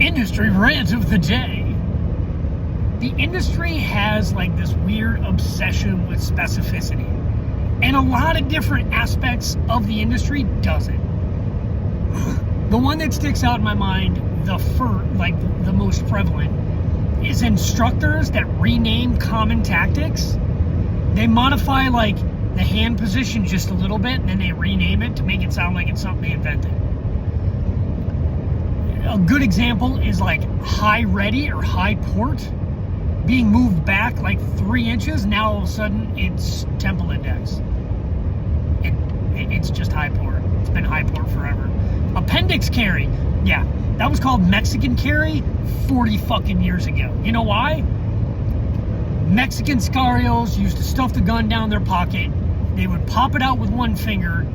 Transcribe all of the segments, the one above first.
Industry rant of the day. The industry has like this weird obsession with specificity, and a lot of different aspects of the industry doesn't. The one that sticks out in my mind, the most prevalent, is instructors that rename common tactics. They modify like the hand position just a little bit, and then they rename it to make it sound like it's something they invented. A good example is like high ready or high port being moved back like 3 inches. Now all of a sudden it's temple index. It's just high port. It's been high port forever. Appendix carry. Yeah, that was called Mexican carry 40 fucking years ago. You know why? Mexican sicarios used to stuff the gun down their pocket. They would pop it out with one finger,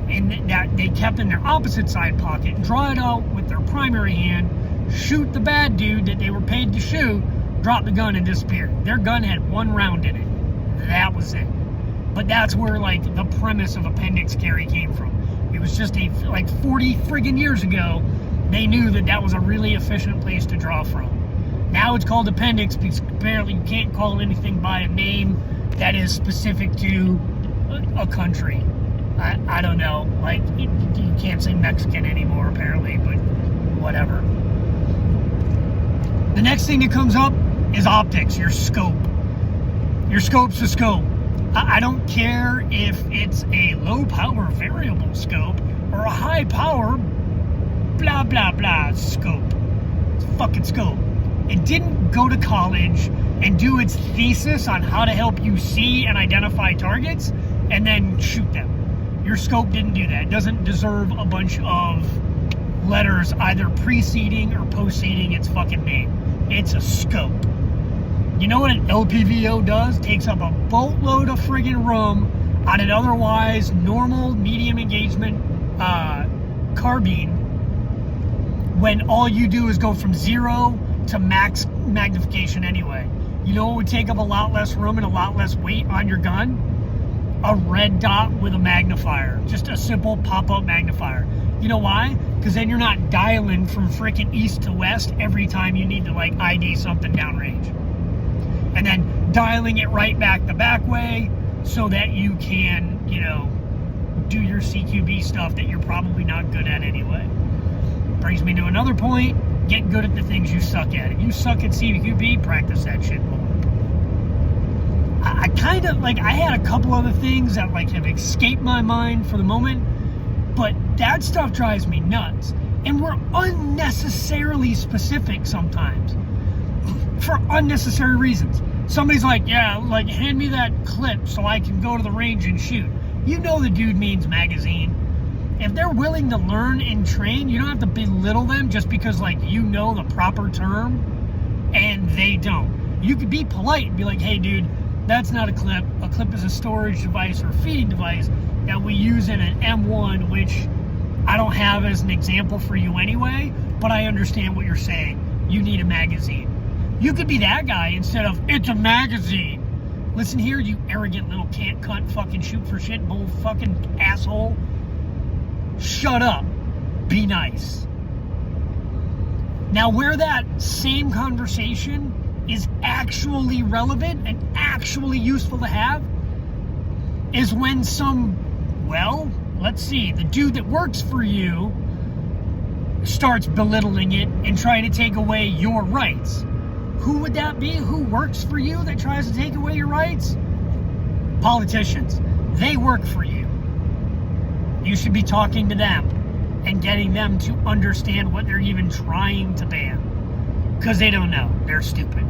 and that they kept in their opposite side pocket, draw it out with their primary hand, shoot the bad dude that they were paid to shoot, drop the gun and disappear. Their gun had 1 round in it. That was it. But that's where like the premise of appendix carry came from. It was just like 40 friggin' years ago, they knew that that was a really efficient place to draw from. Now it's called appendix because apparently you can't call anything by a name that is specific to a country. I don't know, like, you can't say Mexican anymore, apparently, but whatever. The next thing that comes up is optics, your scope. Your scope's a scope. I don't care if it's a low-power variable scope or a high-power blah, blah, blah scope. It's a fucking scope. It didn't go to college and do its thesis on how to help you see and identify targets and then shoot them. Your scope didn't do that. It doesn't deserve a bunch of letters either preceding or postceding its fucking name. It's a scope. You know what an LPVO does? Takes up a boatload of friggin' room on an otherwise normal medium engagement carbine when all you do is go from 0 to max magnification anyway. You know what would take up a lot less room and a lot less weight on your gun? A red dot with a magnifier. Just a simple pop-up magnifier. You know why? Because then you're not dialing from freaking east to west every time you need to like ID something downrange. And then dialing it right back the back way so that you can, you know, do your CQB stuff that you're probably not good at anyway. Brings me to another point. Get good at the things you suck at. If you suck at CQB, practice that shit more. I kind of, like, I had a couple other things that, like, have escaped my mind for the moment, but that stuff drives me nuts. And we're unnecessarily specific sometimes for unnecessary reasons. Somebody's like, yeah, like, hand me that clip so I can go to the range and shoot. You know the dude means magazine. If they're willing to learn and train, you don't have to belittle them just because, like, you know the proper term and they don't. You could be polite and be like, hey, dude, that's not a clip. A clip is a storage device or feeding device that we use in an M1, which I don't have as an example for you anyway, but I understand what you're saying. You need a magazine. You could be that guy instead of, it's a magazine. Listen here, you arrogant little can't cunt fucking shoot for shit bull fucking asshole. Shut up. Be nice. Now, where that same conversation is actually relevant and actually useful to have is when the dude that works for you starts belittling it and trying to take away your rights. Who would that be? Who works for you that tries to take away your rights? Politicians. They work for you. You should be talking to them and getting them to understand what they're even trying to ban. Because they don't know. They're stupid.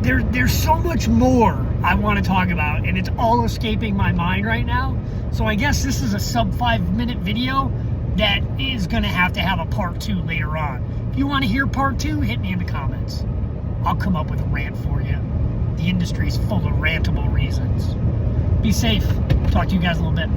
There's so much more I want to talk about, and it's all escaping my mind right now. So I guess this is a sub 5-minute video that is going to have a part 2 later on. If you want to hear part 2, hit me in the comments. I'll come up with a rant for you. The industry's full of rantable reasons. Be safe. Talk to you guys a little bit.